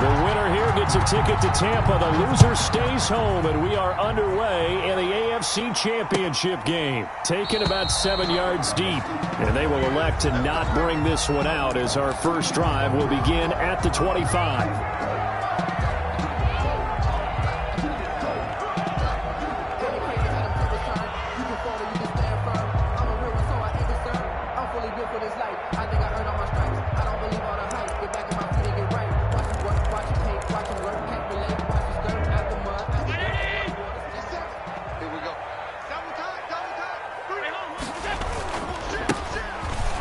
The winner here gets a ticket to Tampa. The loser stays home, and we are underway in the AFC Championship game. Taken about 7 yards deep, and they will elect to not bring this one out as our first drive will begin at the 25.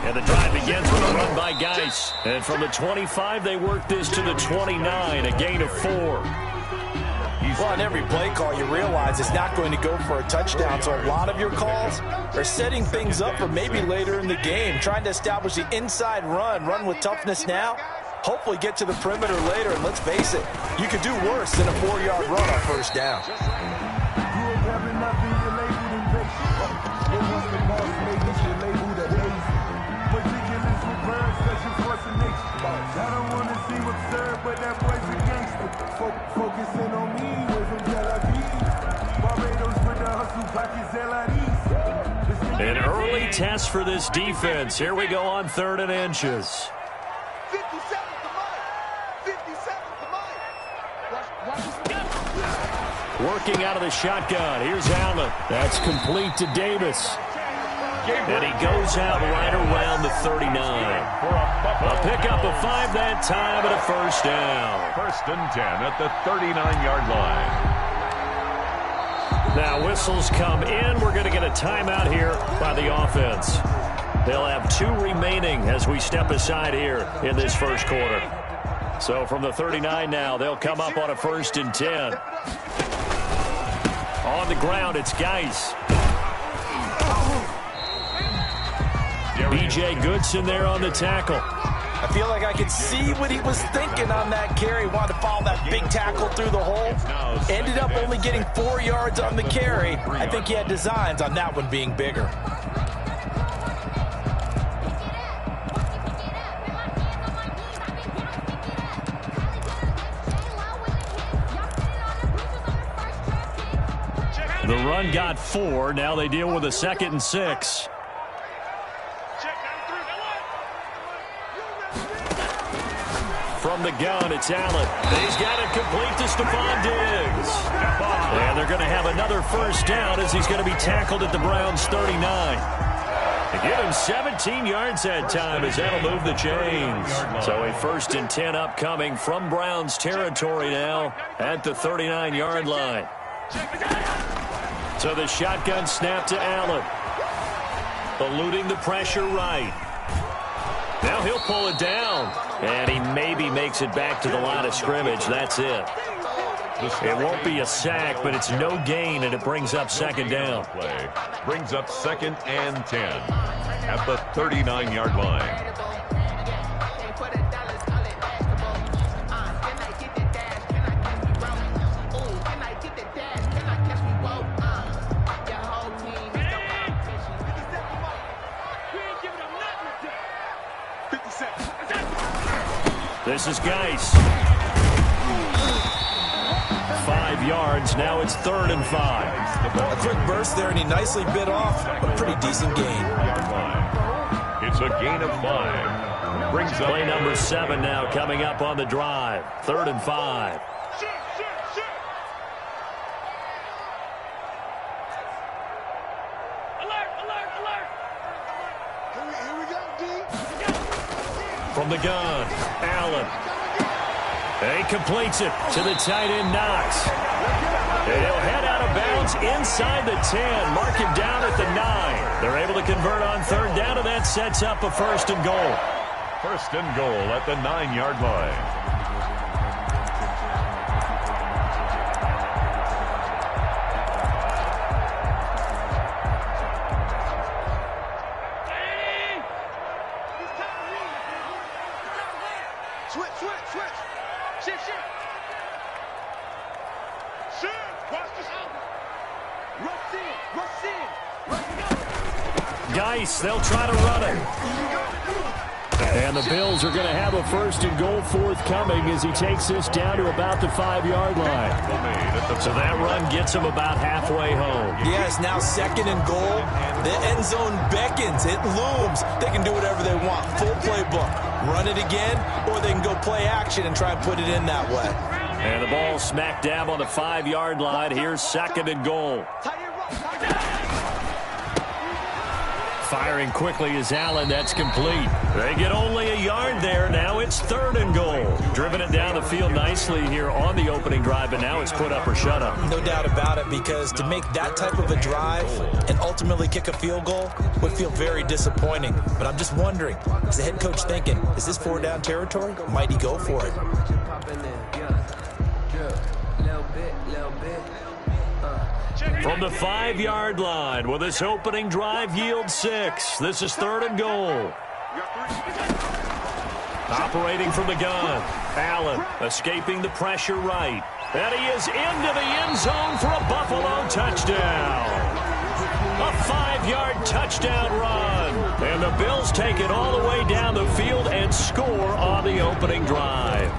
And the drive begins with a run by Geis. And from the 25, they work this to the 29, a gain of 4. Well, on every play call, you realize it's not going to go for a touchdown. So a lot of your calls are setting things up for maybe later in the game, trying to establish the inside run with toughness now, hopefully get to the perimeter later. And let's face it, you could do worse than a 4-yard run on first down. I don't want to seem absurd, but that boy's a gangster. Focusing on me, way from Tel Aviv. Barbados with the hustle pockets, LREs. An early test for this defense. Here we go on 3rd and inches. 57 to Mike. 57 to Mike. Working out of the shotgun. Here's Allen. That's complete to Davis. And he goes out right around the 39. A pickup of 5 that time and a first down. 1st and 10 at the 39-yard line. Now whistles come in. We're going to get a timeout here by the offense. They'll have 2 remaining as we step aside here in this first quarter. So from the 39 now, they'll come up on a 1st and 10. On the ground, it's Geis. B.J. Goodson there on the tackle. I feel like I could see what he was thinking on that carry. Wanted to follow that big tackle through the hole. Ended up only getting 4 yards on the carry. I think he had designs on that one being bigger. The run got 4. Now they deal with a 2nd and 6. From the gun, it's Allen. He's got it complete to Stephon Diggs. And they're going to have another first down as he's going to be tackled at the Browns' 39. They give him 17 yards that time as that'll move the chains. So a 1st and 10 upcoming from Browns territory now at the 39-yard line. So the shotgun snap to Allen. Eluding the pressure right. Now he'll pull it down. And he maybe makes it back to the line of scrimmage. That's it. It won't be a sack, but it's no gain, and it brings up 2nd down. Brings up 2nd and 10 at the 39-yard line. This is Geis. 5 yards. Now it's 3rd and 5. A quick burst there, and he nicely bit off a pretty decent gain. It's a gain of 5. Brings up play number 7 now coming up on the drive. 3rd and 5. From the gun, Allen. He completes it to the tight end, Knox. And he'll head out of bounds inside the 10. Mark him down at the 9. They're able to convert on 3rd down, and that sets up a 1st and goal. 1st and goal at the 9-yard line. Geis, they'll try to run it. And the Bills are going to have a 1st and goal forthcoming as he takes this down to about the 5-yard line. So that run gets him about halfway home. Yeah, it's now 2nd and goal. The end zone beckons. It looms. They can do whatever they want. Full playbook. Run it again, or they can go play action and try and put it in that way. And the ball smack dab on the 5-yard line. Here's 2nd and goal. Firing quickly is Allen. That's complete. They get only a yard there. Now it's 3rd and goal. Driven it down the field nicely here on the opening drive, but now it's put up or shut up. No doubt about it, because to make that type of a drive and ultimately kick a field goal would feel very disappointing. But I'm just wondering, is the head coach thinking, is this 4-down territory? Might he go for it? From the 5-yard line, will this opening drive yield 6? This is 3rd and goal. Operating from the gun, Allen escaping the pressure right. And he is into the end zone for a Buffalo touchdown. A 5-yard touchdown run. And the Bills take it all the way down the field and score on the opening drive.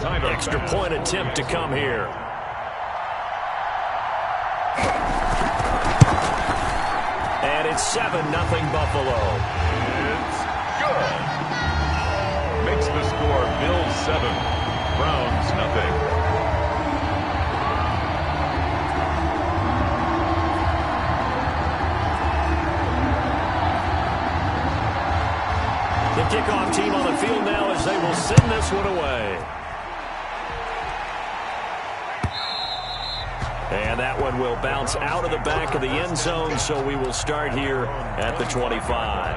Extra point attempt to come here. And it's 7-0 Buffalo. It's good. Makes the score Bills 7, Browns nothing. The kickoff team on the field now as they will send this one away. And that one will bounce out of the back of the end zone, so we will start here at the 25.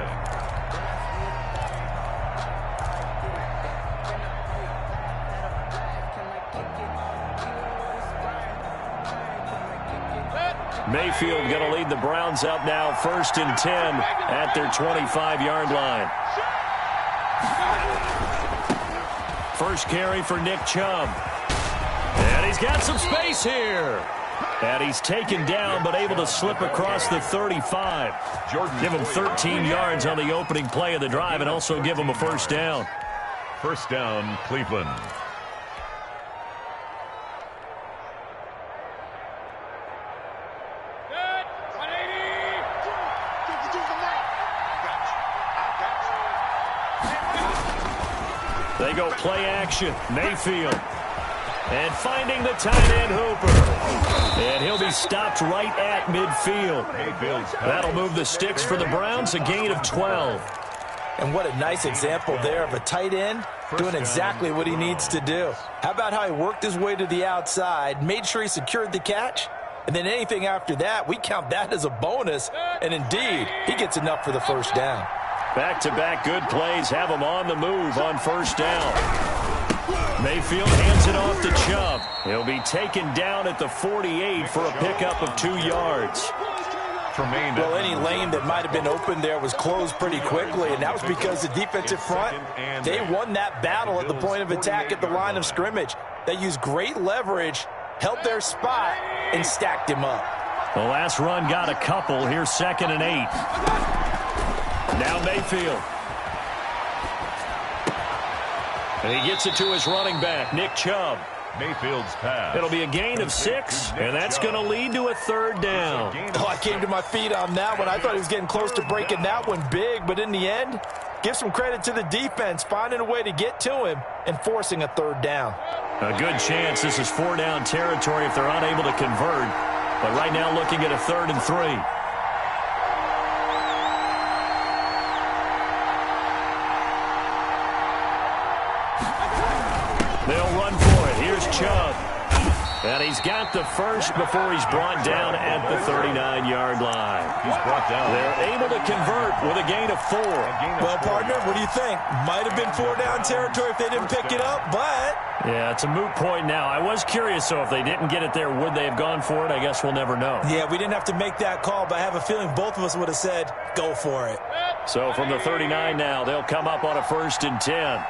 Mayfield going to lead the Browns up now, 1st and 10 at their 25-yard line. First carry for Nick Chubb. And he's got some space here. And he's taken down, but able to slip across the 35. Give him 13 yards on the opening play of the drive and also give him a 1st down. 1st down, Cleveland. They go play action. Mayfield. And finding the tight end Hooper. And he'll be stopped right at midfield. That'll move the sticks for the Browns, a gain of 12. And what a nice example there of a tight end doing exactly what he needs to do. How about how he worked his way to the outside, made sure he secured the catch, and then anything after that, we count that as a bonus. And indeed, he gets enough for the 1st down. Back-to-back good plays have him on the move on 1st down. Mayfield hands it off to Chubb. He'll be taken down at the 48 for a pickup of 2 yards. Well, any lane that might have been open there was closed pretty quickly, and that was because the defensive front, they won that battle at the point of attack at the line of scrimmage. They used great leverage, held their spot, and stacked him up. The last run got a couple. Here's 2nd and 8. Now Mayfield. And he gets it to his running back, Nick Chubb. Mayfield's pass. It'll be a gain of 6, and that's going to lead to a 3rd down. Oh, I came to my feet on that one. I thought he was getting close to breaking that one big, but in the end, give some credit to the defense, finding a way to get to him and forcing a 3rd down. A good chance this is 4-down territory if they're unable to convert. But right now looking at a 3rd and 3. They'll run for it. Here's Chubb. And he's got the first before he's brought down at the 39-yard line. He's brought down. They're able to convert with a gain of 4. Well, partner, what do you think? Might have been 4-down territory if they didn't pick it up, but... Yeah, it's a moot point now. I was curious, so if they didn't get it there, would they have gone for it? I guess we'll never know. Yeah, we didn't have to make that call, but I have a feeling both of us would have said, go for it. So from the 39 now, they'll come up on a 1st and 10.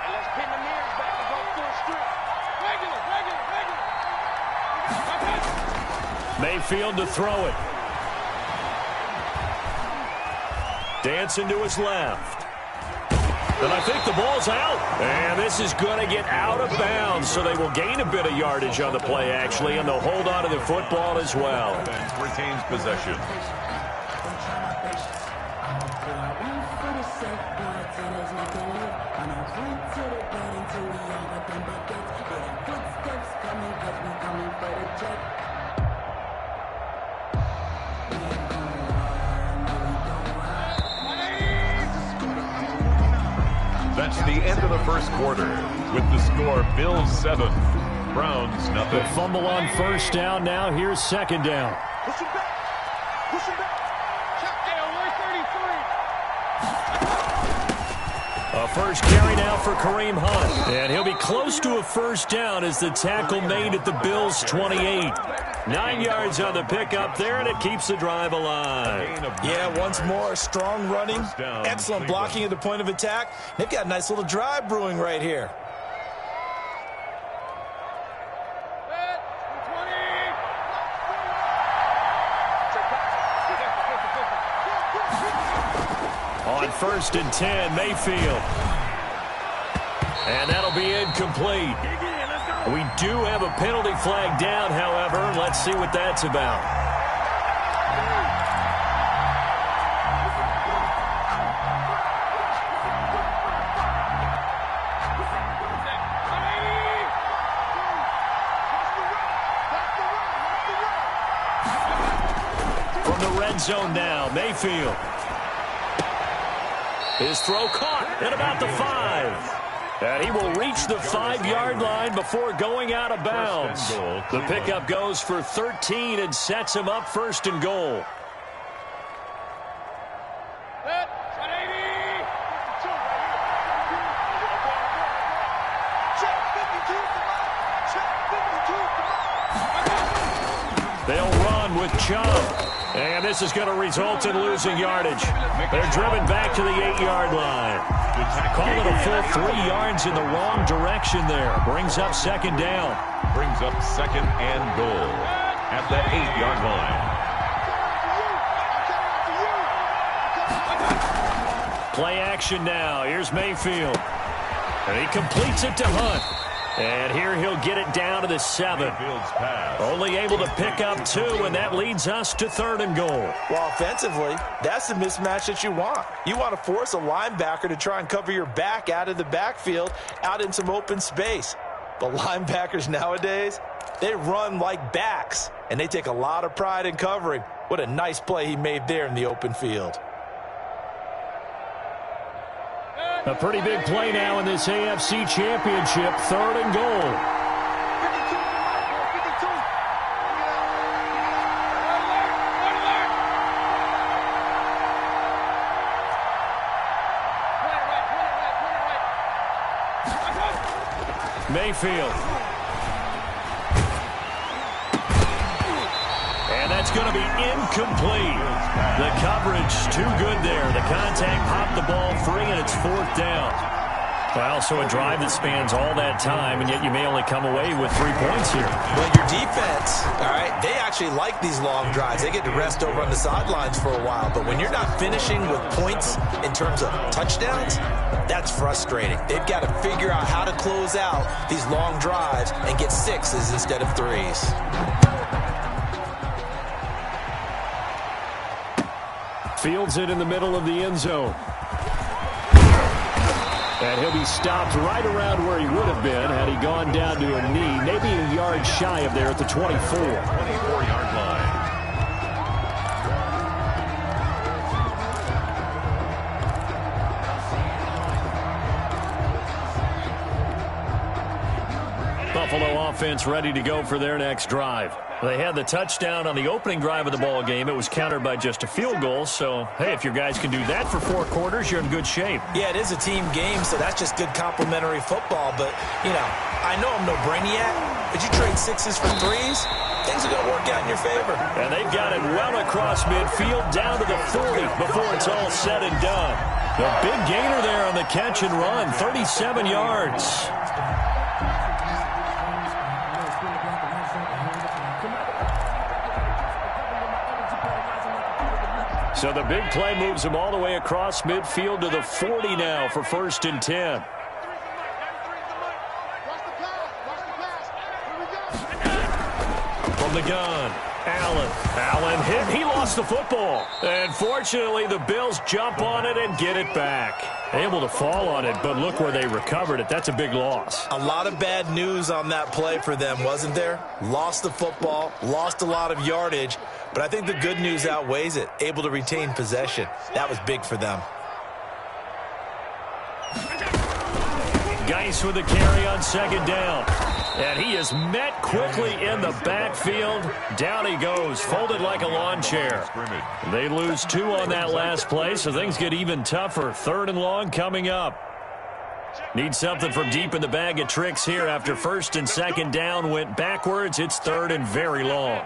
Mayfield to throw it. Dancing to his left. And I think the ball's out. And this is going to get out of bounds, so they will gain a bit of yardage on the play, actually, and they'll hold on to the football as well. Retains possession. That's the end of the first quarter. With the score, Bills 7, Browns nothing. The fumble on first down. Now here's second down. Push him back. Push him back. A first carry now for Kareem Hunt. And he'll be close to a first down as the tackle made at the Bills' 28. 9 yards on the pickup there, and it keeps the drive alive. Yeah, once more, strong running, excellent blocking at the point of attack. They've got a nice little drive brewing right here. On 1st and 10, Mayfield. And that'll be incomplete. We do have a penalty flag down, however. Let's see what that's about. From the red zone now, Mayfield. His throw caught at about the 5. And he will reach the 5-yard line before going out of bounds. The pickup goes for 13 and sets him up 1st and goal. They'll run with Chubb. And this is going to result in losing yardage. They're driven back to the 8-yard line. Call it a full 3 yards in the wrong direction there. Brings up second down. Brings up 2nd and goal at the 8-yard line. Play action now. Here's Mayfield. And he completes it to Hunt. And here he'll get it down to the 7. Only able to pick up 2, and that leads us to 3rd and goal. Well, offensively, that's the mismatch that you want. You want to force a linebacker to try and cover your back out of the backfield, out in some open space. But linebackers nowadays, they run like backs, and they take a lot of pride in covering. What a nice play he made there in the open field. A pretty big play now in this AFC Championship, 3rd and goal. Mayfield. And that's going to be incomplete. The coverage too good there. The contact popped the ball free, and it's 4th down. Well, so a drive that spans all that time, and yet you may only come away with 3 points here. Well, your defense, all right, they actually like these long drives. They get to rest over on the sidelines for a while. But when you're not finishing with points in terms of touchdowns, that's frustrating. They've got to figure out how to close out these long drives and get 6s instead of 3s. Fields it in the middle of the end zone. And he'll be stopped right around where he would have been had he gone down to a knee, maybe a yard shy of there at the 24. 24-yard line. Buffalo offense ready to go for their next drive. They had the touchdown on the opening drive of the ball game. It was countered by just a field goal. So, hey, if your guys can do that for 4 quarters, you're in good shape. Yeah, it is a team game, so that's just good complementary football. But, you know, I know I'm no brainiac, but you trade 6s for 3s, things are going to work out in your favor. And they've got it well across midfield down to the 40 before it's all said and done. The big gainer there on the catch and run, 37 yards. So the big play moves him all the way across midfield to the 40 now for 1st and 10. From the gun, Allen hit. He lost the football. And fortunately, the Bills jump on it and get it back. Able to fall on it, but look where they recovered it. That's a big loss. A lot of bad news on that play for them, wasn't there? Lost the football, lost a lot of yardage, but I think the good news outweighs it. Able to retain possession. That was big for them. Geis with a carry on 2nd down. And he is met quickly in the backfield. Down he goes, folded like a lawn chair. They lose 2 on that last play, so things get even tougher. 3rd and long coming up. Need something from deep in the bag of tricks here after 1st and 2nd down went backwards. It's 3rd and very long.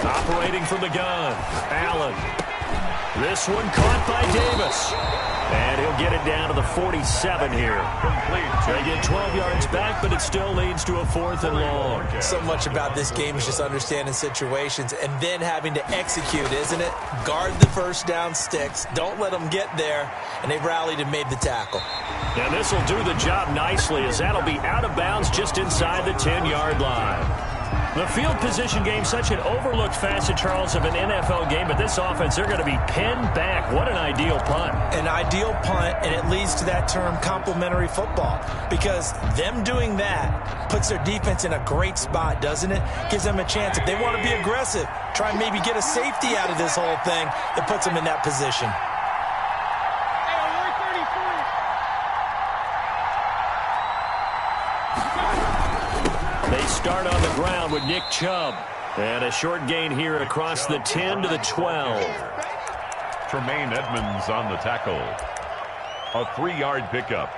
Operating from the gun, Allen. This one caught by Davis. And he'll get it down to the 47 here. They get 12 yards back, but it still leads to a 4th and long. So much about this game is just understanding situations and then having to execute, isn't it? Guard the first down sticks. Don't let them get there. And they rallied and made the tackle. And this will do the job nicely, as that'll be out of bounds just inside the 10-yard line. The field position game, such an overlooked facet, Charles, of an NFL game, but this offense, they're going to be pinned back. What an ideal punt. An ideal punt, and it leads to that term complementary football, because them doing that puts their defense in a great spot, doesn't it? Gives them a chance. If they want to be aggressive, try and maybe get a safety out of this whole thing, it puts them in that position. They start on the ground with Nick Chubb. And a short gain here across the 10 to the 12. Tremaine Edmonds on the tackle. A 3-yard pickup.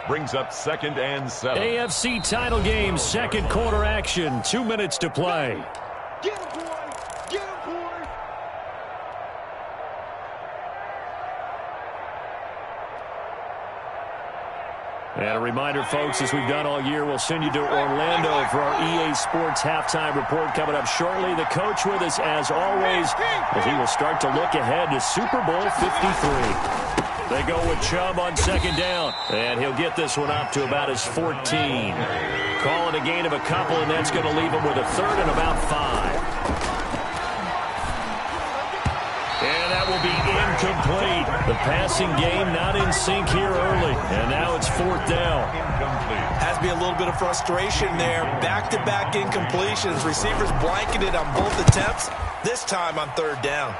Brings up 2nd and 7. AFC title game, 2nd quarter action. 2 minutes to play. Get him, boy! Get him, boy! And a reminder, folks, as we've done all year, we'll send you to Orlando for our EA Sports halftime report coming up shortly. The coach with us, as always, as he will start to look ahead to Super Bowl 53. They go with Chubb on 2nd down, and he'll get this one up to about his 14. Call it a gain of a couple, and that's going to leave him with a 3rd and about 5. And that will be incomplete. The passing game not in sync here early. And now it's 4th down. Has to be a little bit of frustration there. Back-to-back incompletions. Receivers blanketed on both attempts. This time on 3rd down.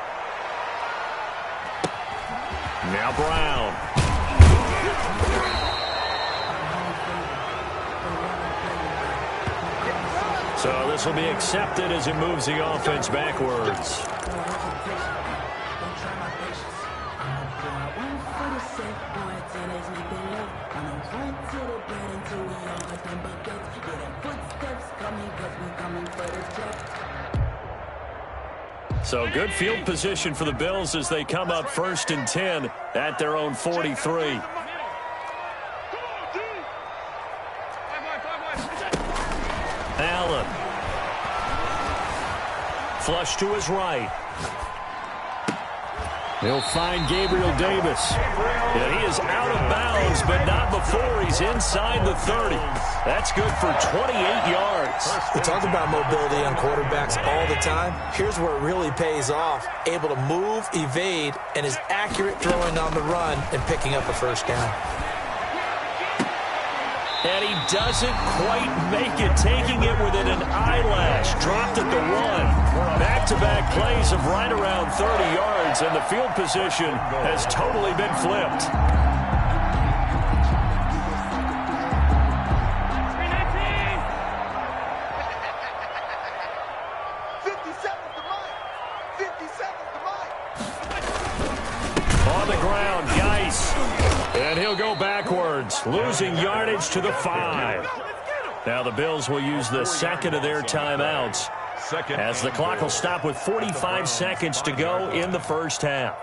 Now Brown. So this will be accepted as it moves the offense backwards. So good field position for the Bills as they come up 1st and 10 at their own 43. Allen. Flush to his right. He'll find Gabriel Davis. And he is out of bounds, but not before he's inside the 30. That's good for 28 yards. We talk about mobility on quarterbacks all the time. Here's where it really pays off. Able to move, evade, and is accurate throwing on the run and picking up a 1st down. And he doesn't quite make it, taking it within an eyelash. Dropped at the 1. Back-to-back plays of right around 30 yards, and the field position has totally been flipped. On the ground, Geis. And he'll go backwards, losing yardage to the 5. Now the Bills will use the 2nd of their timeouts as the clock will stop with 45 seconds to go in the 1st half.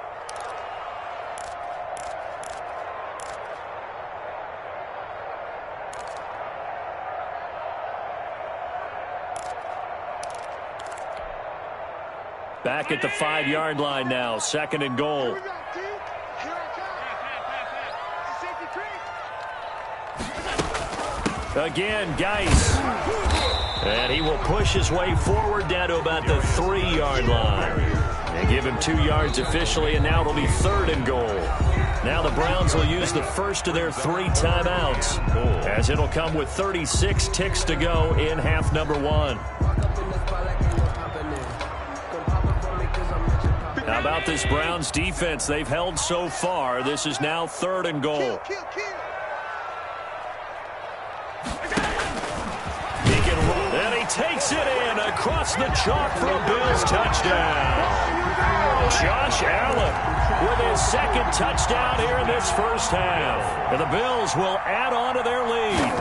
Back at the 5-yard line now, 2nd and goal. Again, Geis. And he will push his way forward down to about the 3-yard line. And give him 2 yards officially, and now it'll be 3rd and goal. Now the Browns will use the first of their 3 timeouts, as it'll come with 36 ticks to go in half number 1. How about this Browns defense they've held so far? This is now 3rd and goal. And he takes it in across the chalk for a Bills touchdown. Josh Allen with his 2nd touchdown here in this first half. And the Bills will add on to their lead.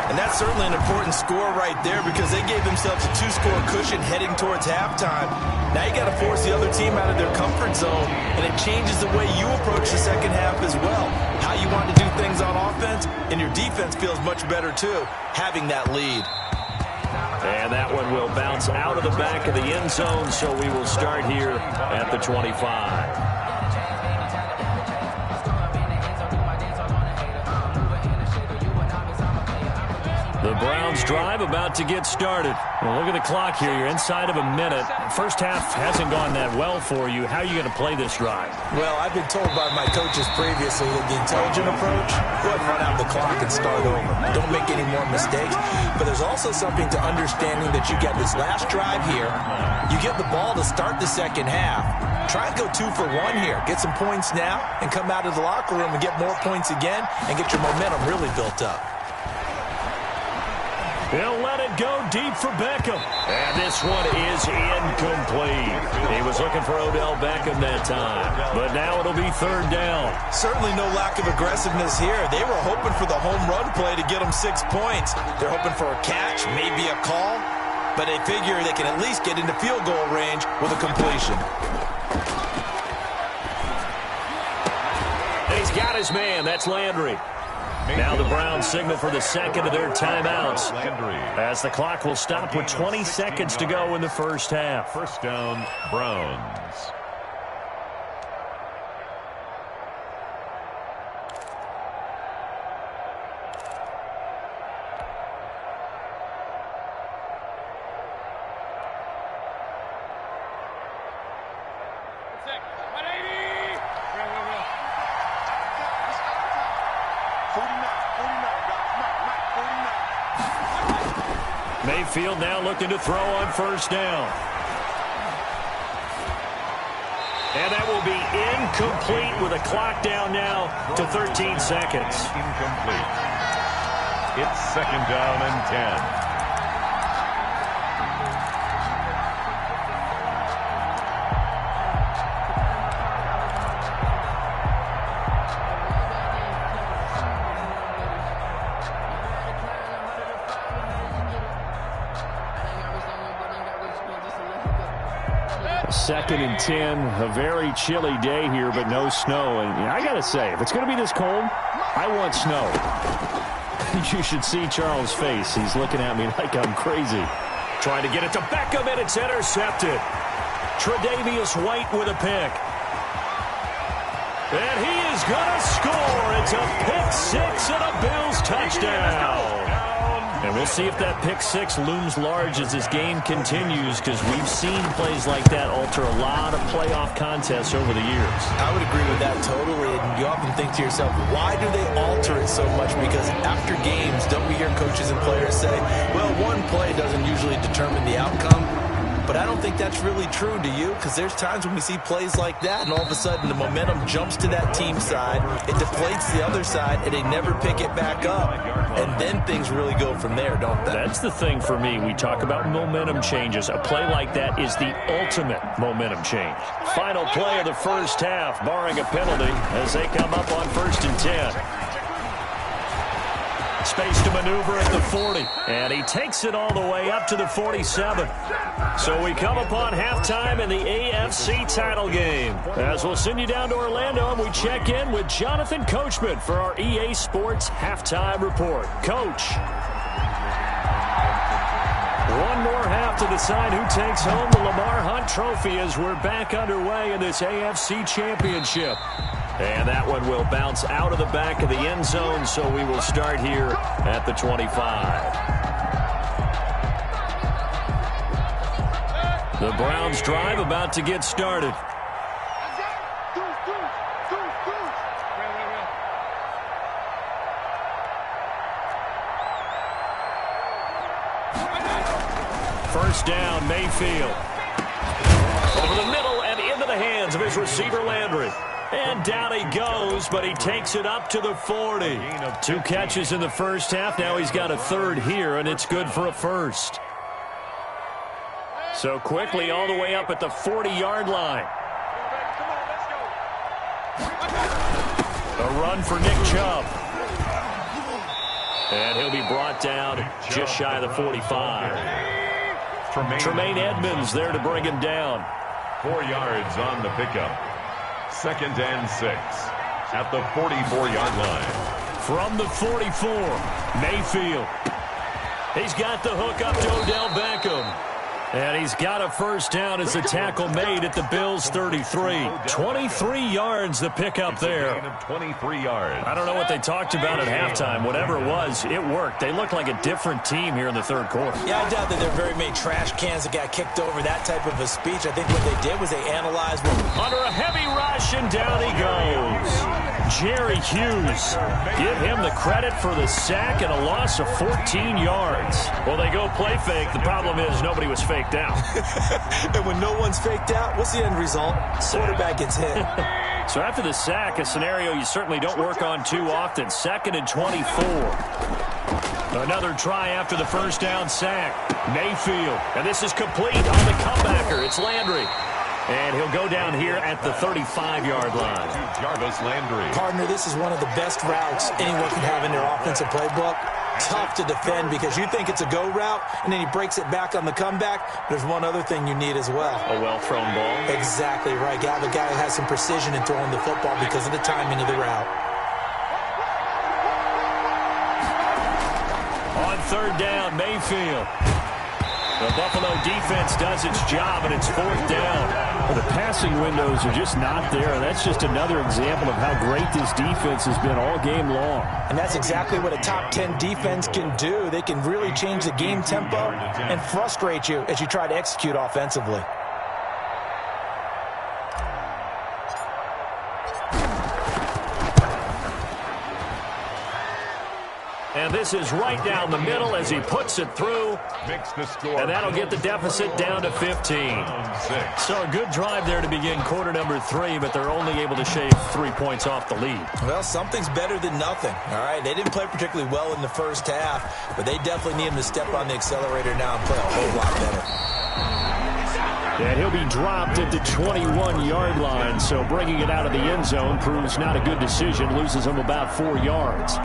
And that's certainly an important score right there because they gave themselves a 2-score cushion heading towards halftime. Now you got to force the other team out of their comfort zone, and it changes the way you approach the second half as well. How you want to do things on offense, and your defense feels much better too, having that lead. And that one will bounce out of the back of the end zone, so we will start here at the 25. The Browns drive about to get started. Well, look at the clock here. You're inside of a minute. First half hasn't gone that well for you. How are you going to play this drive? Well, I've been told by my coaches previously that the intelligent approach, go ahead and run out the clock and start over. Don't make any more mistakes. But there's also something to understanding that you get this last drive here. You get the ball to start the second half. Try and go 2 for 1 here. Get some points now and come out of the locker room and get more points again and get your momentum really built up. He'll let it go deep for Beckham. And this one is incomplete. He was looking for Odell Beckham that time. But now it'll be 3rd down. Certainly no lack of aggressiveness here. They were hoping for the home run play to get them 6 points. They're hoping for a catch, maybe a call. But they figure they can at least get into field goal range with a completion. And he's got his man. That's Landry. Now the Browns signal for the 2nd of their timeouts, as the clock will stop with 20 seconds to go in the first half. First down, Browns. Mayfield now looking to throw on first down. And that will be incomplete with a clock down now to 13 seconds. Incomplete. It's 2nd down and 10. Second and 10, a very chilly day here, but no snow. And I got to say, if it's going to be this cold, I want snow. You should see Charles' face. He's looking at me like I'm crazy. Trying to get it to Beckham, and it's intercepted. Tre'Davious White with a pick. And he is going to score. It's a pick 6 and a Bills touchdown. And we'll see if that pick 6 looms large as this game continues, because we've seen plays like that alter a lot of playoff contests over the years. I would agree with that totally. And you often think to yourself, why do they alter it so much? Because after games, don't we hear coaches and players say, well, one play doesn't usually determine the outcome? But I don't think that's really true, do you? Because there's times when we see plays like that, and all of a sudden the momentum jumps to that team side, it deflates the other side, and they never pick it back up. And then things really go from there, don't they? That's the thing for me. We talk about momentum changes. A play like that is the ultimate momentum change. Final play of the first half, barring a penalty, as they come up on 1st and 10. Space to maneuver at the 40. And he takes it all the way up to the 47. So we come upon halftime in the AFC title game. As we'll send you down to Orlando, and we check in with Jonathan Coachman for our EA Sports Halftime Report. Coach. One more half to decide who takes home the Lamar Hunt Trophy as we're back underway in this AFC Championship. And that one will bounce out of the back of the end zone, so we will start here at the 25. The Browns drive about to get started. First down, Mayfield. Over the middle and into the hands of his receiver, Landry. And down he goes, but he takes it up to the 40. 2 catches in the first half. Now he's got a third here, and it's good for a first. So quickly all the way up at the 40-yard line. A run for Nick Chubb. And he'll be brought down just shy of the 45. Tremaine Edmonds there to bring him down. 4 yards on the pickup. 2nd and 6 at the 44-yard line. From the 44, Mayfield. He's got the hook up to Odell Beckham. And he's got a first down as the tackle made at the Bills' 33. 23 yards the pickup there. 23 yards. I don't know what they talked about at halftime. Whatever it was, it worked. They looked like a different team here in the third quarter. Yeah, I doubt that there are very many trash cans that got kicked over that type of a speech. I think what they did was they analyzed what... Under a heavy rush, and down he goes. Jerry Hughes. Give him the credit for the sack and a loss of 14 yards. Well, they go play fake. The problem is nobody was faked out. And when no one's faked out, what's the end result? Quarterback gets hit. So after the sack, a scenario you certainly don't work on too often. 2nd and 24. Another try after the first down sack. Mayfield. And this is complete on the comebacker. It's Landry. And he'll go down here at the 35-yard line. Jarvis Landry. Partner, this is one of the best routes anyone can have in their offensive playbook. Tough to defend because you think it's a go route, and then he breaks it back on the comeback. There's one other thing you need as well. A well-thrown ball. Exactly right. You have a guy who has some precision in throwing the football because of the timing of the route. On third down, Mayfield. The Buffalo defense does its job, and it's 4th down. Well, the passing windows are just not there. That's just another example of how great this defense has been all game long. And that's exactly what a top 10 defense can do. They can really change the game tempo and frustrate you as you try to execute offensively. And this is right down the middle as he puts it through. Makes the score. And that'll get the deficit down to 15. So a good drive there to begin quarter number 3, but they're only able to shave 3 points off the lead. Well, something's better than nothing. All right, they didn't play particularly well in the first half, but they definitely need him to step on the accelerator now and play a whole lot better. And he'll be dropped at the 21-yard line, so bringing it out of the end zone proves not a good decision, loses him about 4 yards.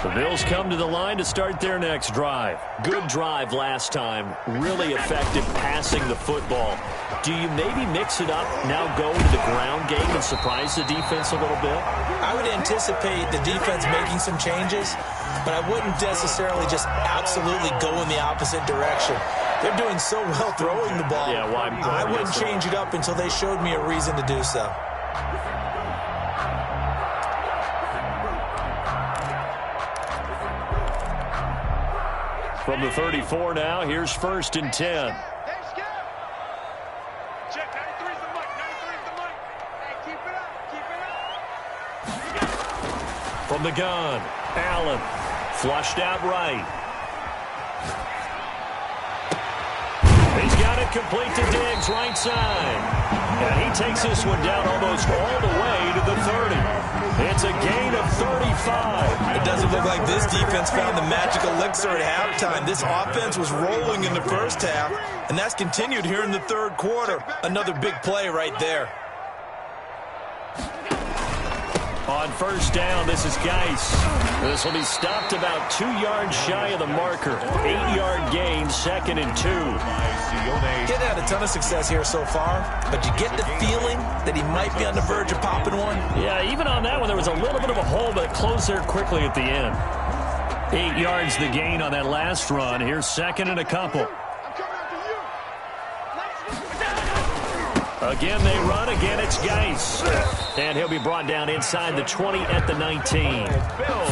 The Bills come to the line to start their next drive. Good drive last time. Really effective passing the football. Do you maybe mix it up, now go to the ground game and surprise the defense a little bit? I would anticipate the defense making some changes, but I wouldn't necessarily just absolutely go in the opposite direction. They're doing so well throwing the ball. Yeah, why? I wouldn't change it up until they showed me a reason to do so. From the 34 now, here's 1st and 10. From the gun, Allen, flushed out right. He's got it complete to Diggs, right side. And he takes this one down almost all the way to the 30. It's a gain of 35. It doesn't look like this defense found the magic elixir at halftime. This offense was rolling in the first half, and that's continued here in the third quarter. Another big play right there. On first down, this is Geis. This will be stopped about 2 yards shy of the marker. 8-yard gain, 2nd and 2. Getting had a ton of success here so far, but you get the feeling that he might be on the verge of popping one. Yeah, even on that one, there was a little bit of a hole, but it closed there quickly at the end. 8 yards the gain on that last run. Here's 2nd and a couple. Again, they run. Again, it's Geis. And he'll be brought down inside the 20 at the 19.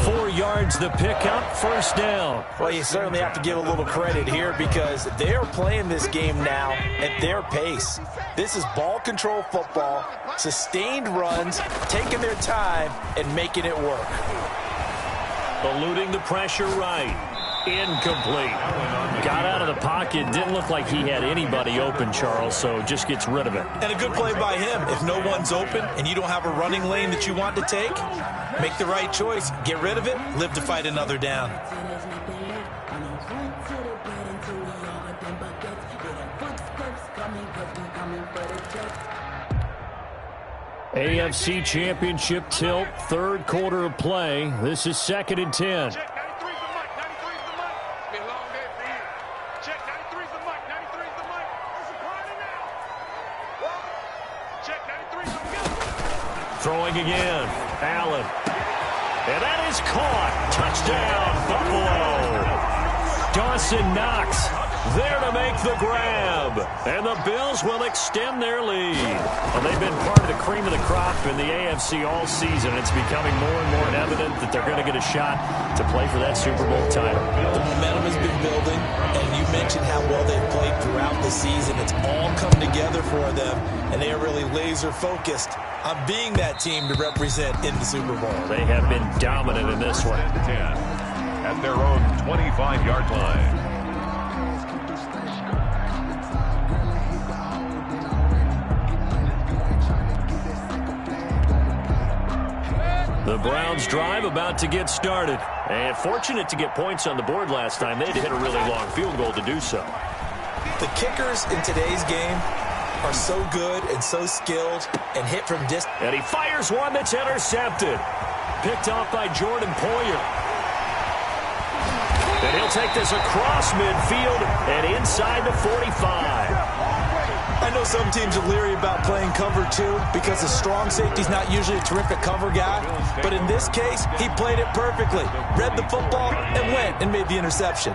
4 yards the pickup, first down. Well, you certainly have to give a little credit here because they are playing this game now at their pace. This is ball control football, sustained runs, taking their time, and making it work. Eluding the pressure right. Incomplete. Got out of the pocket. Didn't look like he had anybody open, Charles, so just gets rid of it. And a good play by him. If no one's open and you don't have a running lane that you want to take, make the right choice. Get rid of it. Live to fight another down. AFC Championship tilt, 3rd quarter of play. This is 2nd and 10. Throwing again, Allen. And that is caught. Touchdown, Buffalo. Dawson Knox there to make the grab. And the Bills will extend their lead. Well, they've been part of the cream of the crop in the AFC all season. It's becoming more and more evident that they're going to get a shot to play for that Super Bowl title. The momentum has been building, and you mentioned how well they've played throughout the season. It's all come together for them, and they are really laser-focused on being that team to represent in the Super Bowl. They have been dominant in this one. 10 at their own 25-yard line. The Browns drive about to get started. And fortunate to get points on the board last time. They had to hit a really long field goal to do so. The kickers in today's game are so good and so skilled and hit from distance. And he fires one that's intercepted. Picked off by Jordan Poyer. And he'll take this across midfield and inside the 45. I know some teams are leery about playing cover 2 because the strong safety's not usually a terrific cover guy. But in this case, he played it perfectly. Read the football and went and made the interception.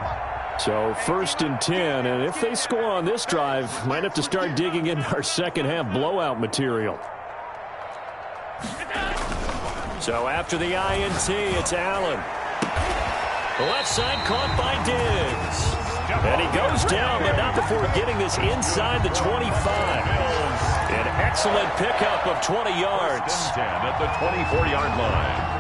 So 1st and 10, and if they score on this drive, might have to start digging in our second half blowout material. So after the INT, it's Allen. The left side caught by Diggs. And he goes down, but not before getting this inside the 25. An excellent pickup of 20 yards. 10 at the 24-yard line.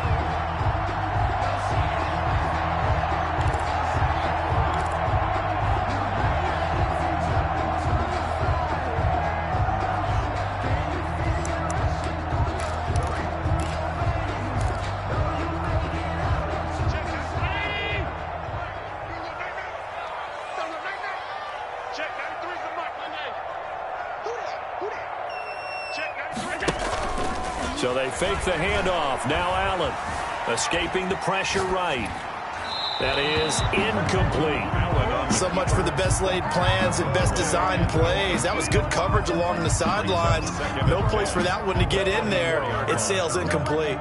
So they fake the handoff. Now Allen escaping the pressure right. That is incomplete. So much for the best laid plans and best designed plays. That was good coverage along the sidelines. No place for that one to get in there. It sails incomplete.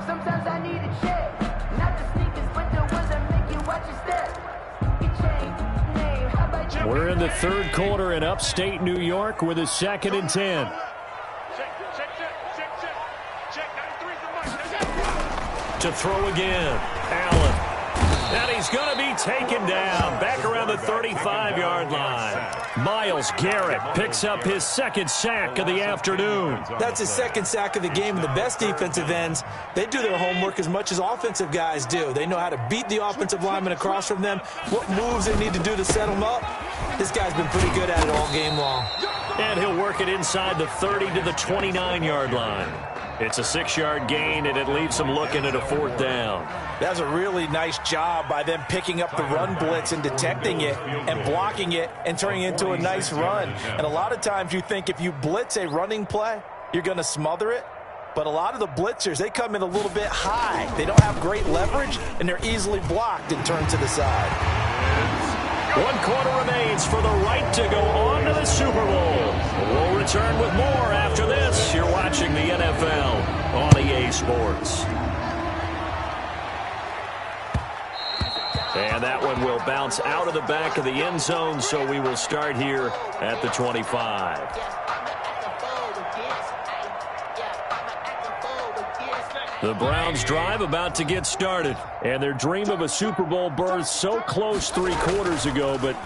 Sometimes I need a check. Not the sneakers, but the ones that make you watch your step. Your chain, name, how about you? We're in the 3rd quarter in upstate New York with a 2nd and 10. To throw again, Allen. And he's going to be taken down back around the 35-yard line. Myles Garrett picks up his 2nd sack of the afternoon. That's his 2nd sack of the game. And the best defensive ends, they do their homework as much as offensive guys do. They know how to beat the offensive lineman across from them, what moves they need to do to set them up. This guy's been pretty good at it all game long. And he'll work it inside the 30 to the 29-yard line. It's a 6-yard gain, and it leaves them looking at a 4th down. That's a really nice job by them picking up the run blitz and detecting it and blocking it and turning it into a nice run. And a lot of times you think if you blitz a running play, you're going to smother it. But a lot of the blitzers, they come in a little bit high. They don't have great leverage, and they're easily blocked and turned to the side. 1 quarter remains for the right to go on to the Super Bowl. We'll return with more after this. You're watching the NFL on EA Sports. And that one will bounce out of the back of the end zone, so we will start here at the 25. The Browns drive about to get started, and their dream of a Super Bowl berth so close 3 quarters ago, but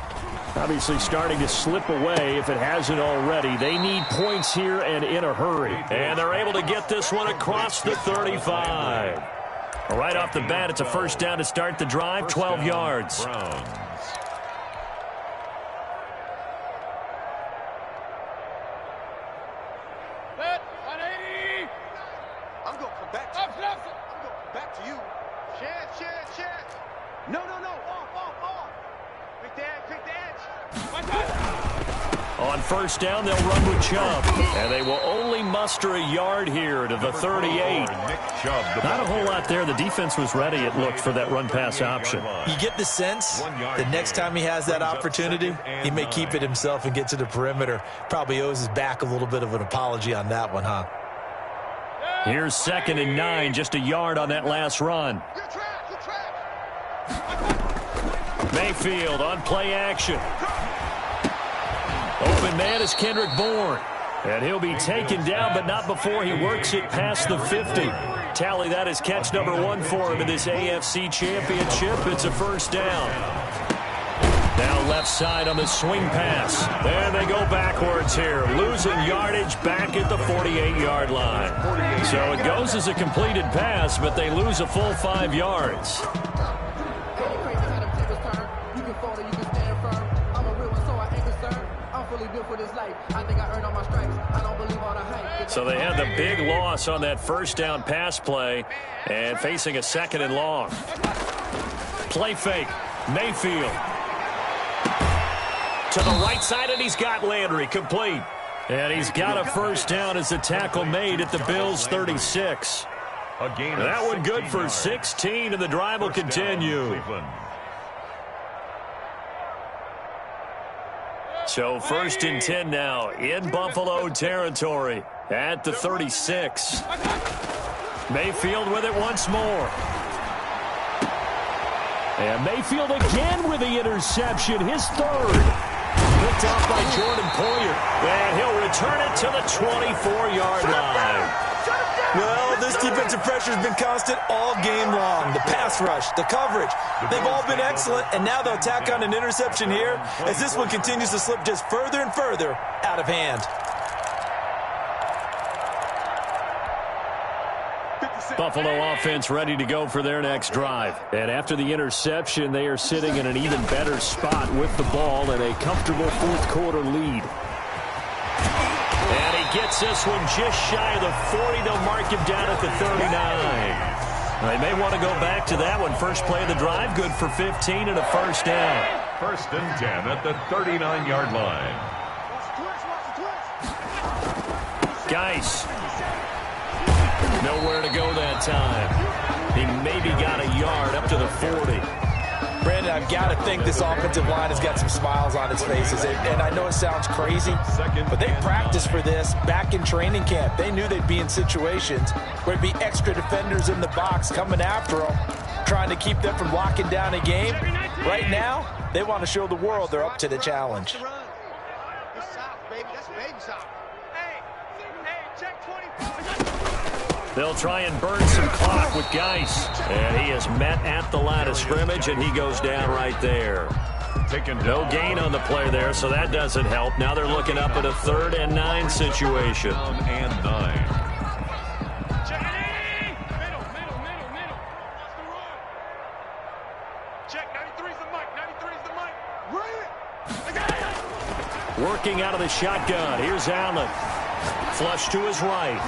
obviously starting to slip away if it hasn't already. They need points here and in a hurry. And they're able to get this one across the 35. Right off the bat, it's a first down to start the drive, 12 yards. Browns. I'm going to come back to you. I'm going to come back to you. Chance. No. Off. Pick the edge. On first down, they'll run with Chubb. And they will only muster a yard here to the 38. Not a whole lot there. The defense was ready, it looked, for that run-pass option. You get the sense the next time he has that opportunity, he may keep it himself and get to the perimeter. Probably owes his back a little bit of an apology on that one, huh? Here's 2nd and 9, just a yard on that last run. Mayfield on play action. Open man is Kendrick Bourne. And he'll be taken down, but not before he works it past the 50. Tally that as catch number 1 for him in this AFC Championship. It's a first down. Now left side on the swing pass. And they go backwards here, losing yardage back at the 48-yard line. So it goes as a completed pass, but they lose a full 5 yards. So they had the big loss on that first down pass play and facing a 2nd and long. Play fake. Mayfield. To the right side, and he's got Landry complete. And he's got a first down as the tackle made at the Bills' 36. That one good for 16, and the drive will continue. So 1st and 10 now in Buffalo territory at the 36. Mayfield with it once more. And Mayfield again with the interception, his 3rd. Picked off by Jordan Poyer. And he'll return it to the 24-yard line. Well, this defensive pressure has been constant all game long. The pass rush, the coverage, they've all been excellent, and now they'll tack on an interception here as this one continues to slip just further and further out of hand. Buffalo offense ready to go for their next drive. And after the interception, they are sitting in an even better spot with the ball and a comfortable 4th quarter lead. And he gets this one just shy of the 40. They'll mark him down at the 39. They may want to go back to that one. First play of the drive, good for 15 and a first down. 1st and 10 at the 39-yard line. Geis. Nowhere to go that time. He maybe got a yard up to the 40. Brandon, I've got to think this offensive line has got some smiles on its faces. And I know it sounds crazy, but they practiced for this back in training camp. They knew they'd be in situations where there'd be extra defenders in the box coming after them, trying to keep them from locking down a game. Right now, they want to show the world they're up to the challenge. They'll try and burn some clock with Geis. And he is met at the line of scrimmage, and he goes down right there. No gain on the play there, so that doesn't help. Now they're looking up at a 3rd and 9 situation. And 9. Check, 93's the mic, 93's the mic. Working out of the shotgun. Here's Allen. Flush to his right.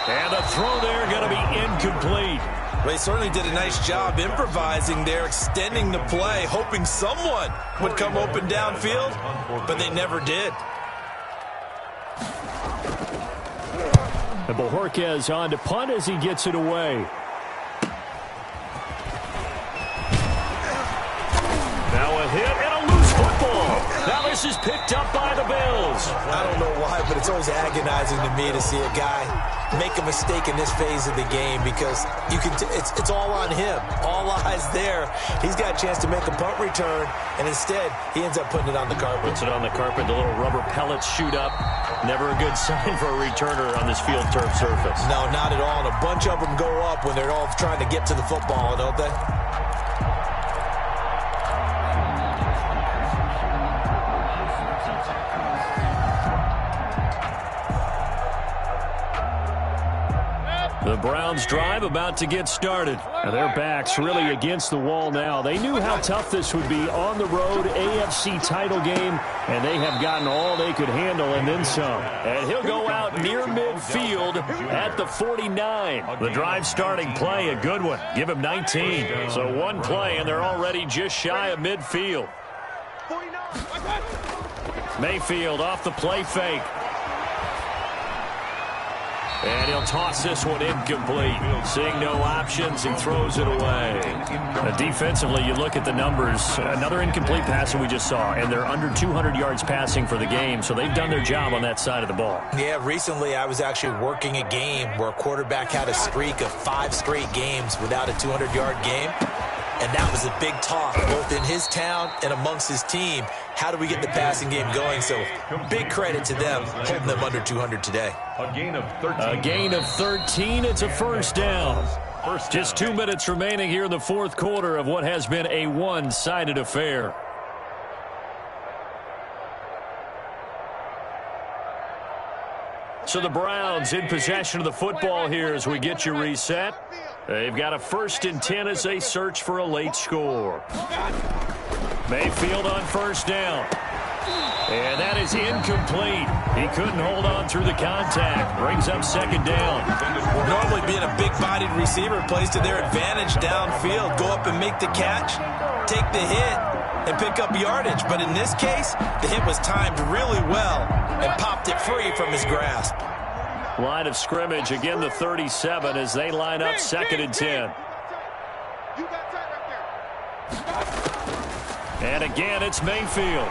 And the throw there going to be incomplete. Well, he certainly did a nice job improvising there, extending the play, hoping someone would come open downfield, but they never did. And Bojorquez on to punt as he gets it away. Now a hit and a loose football. Now this is picked up by the Bills. I don't know why, but it's always agonizing to me to see a guy make a mistake in this phase of the game because it's all on him. All eyes there. He's got a chance to make a punt return, and instead he ends up putting it on the carpet. Puts it on the carpet. The little rubber pellets shoot up. Never a good sign for a returner on this field turf surface. No, not at all. And a bunch of them go up when they're all trying to get to the football, don't they? The Browns drive about to get started. And their backs really against the wall now. They knew how tough this would be on the road, AFC title game, and they have gotten all they could handle and then some. And he'll go out near midfield at the 49. The drive starting play, a good one. Give him 19. So one play, and they're already just shy of midfield. Mayfield off the play fake. And he'll toss this one incomplete. Seeing no options, he throws it away. Defensively, you look at the numbers. Another incomplete pass that we just saw, and they're under 200 yards passing for the game, so they've done their job on that side of the ball. Yeah, recently I was actually working a game where a quarterback had a streak of 5 straight games without a 200-yard game. And that was a big talk, both in his town and amongst his team. How do we get the passing game going? So big credit to them, holding them under 200 today. A gain of 13. A gain of 13. It's a first down. Just 2 minutes remaining here in the fourth quarter of what has been a one-sided affair. So the Browns in possession of the football here as we get you reset. They've got a 1st and 10 as they search for a late score. Mayfield on first down. And that is incomplete. He couldn't hold on through the contact. Brings up 2nd down. Normally being a big-bodied receiver plays to their advantage downfield. Go up and make the catch, take the hit, and pick up yardage. But in this case, the hit was timed really well and popped it free from his grasp. Line of scrimmage, again the 37 as they line up 2nd and 10. And again, it's Mayfield.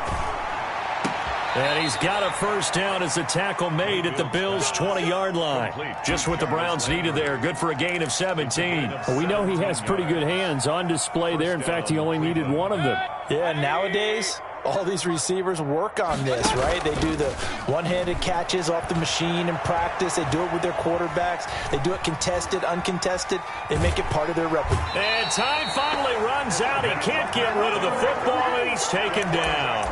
And he's got a first down as the tackle made at the Bills' 20-yard line. Just what the Browns needed there. Good for a gain of 17. Well, we know he has pretty good hands on display there. In fact, he only needed one of them. Yeah, nowadays, all these receivers work on this, right? They do the one-handed catches off the machine in practice. They do it with their quarterbacks. They do it contested, uncontested. They make it part of their repertoire. And time finally runs out. He can't get rid of the football, and he's taken down.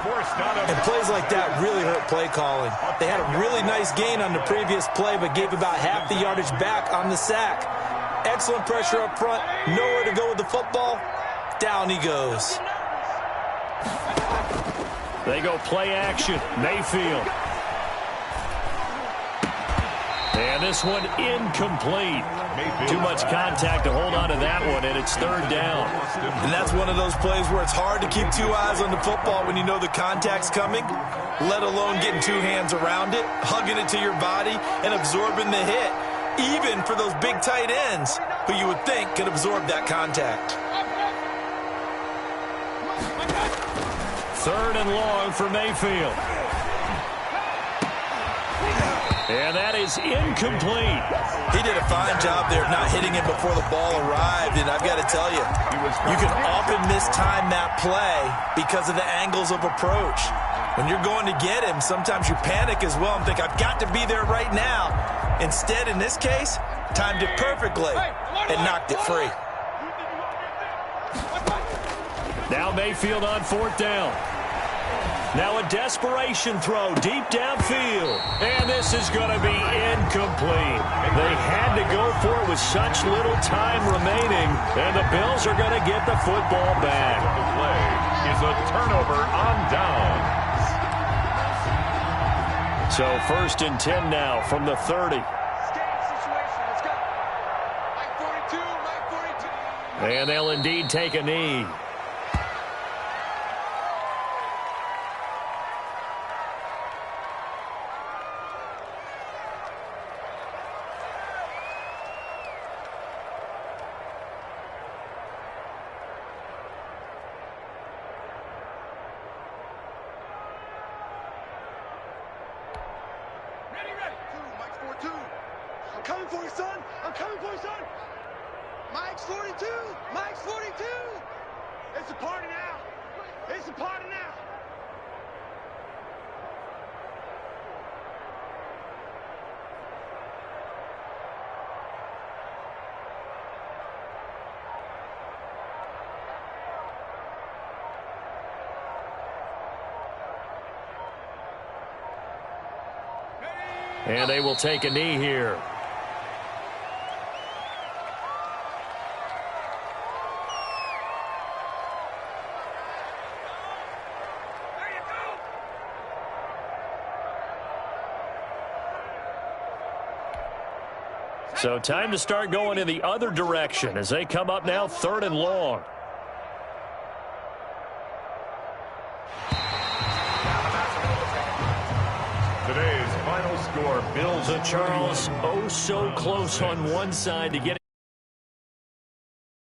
And plays like that really hurt play calling. They had a really nice gain on the previous play, but gave about half the yardage back on the sack. Excellent pressure up front. Nowhere to go with the football. Down he goes. They go play action. Mayfield. And this one incomplete. Too much contact to hold on to that one, and it's 3rd down. And that's one of those plays where it's hard to keep 2 eyes on the football when you know the contact's coming, let alone getting 2 hands around it, hugging it to your body, and absorbing the hit, even for those big tight ends who you would think could absorb that contact. 3rd and long for Mayfield. And that is incomplete. He did a fine job there of not hitting it before the ball arrived, and I've got to tell you, you can often mistime that play because of the angles of approach. When you're going to get him, sometimes you panic as well and think, I've got to be there right now. Instead, in this case, timed it perfectly and knocked it free. Now Mayfield on 4th down. Now a desperation throw deep downfield. And this is going to be incomplete. They had to go for it with such little time remaining. And the Bills are going to get the football back. The play is a turnover on down. So 1st and 10 now from the 30. And they'll indeed take a knee. Cover 2. I'm coming for you, son. I'm coming for you, son. Mike's 42. Mike's 42. It's a party now. It's a party now. And they will take a knee here. So time to start going in the other direction as they come up now 3rd and long. Today's final score, Bills. So Charles, oh so close on one side to get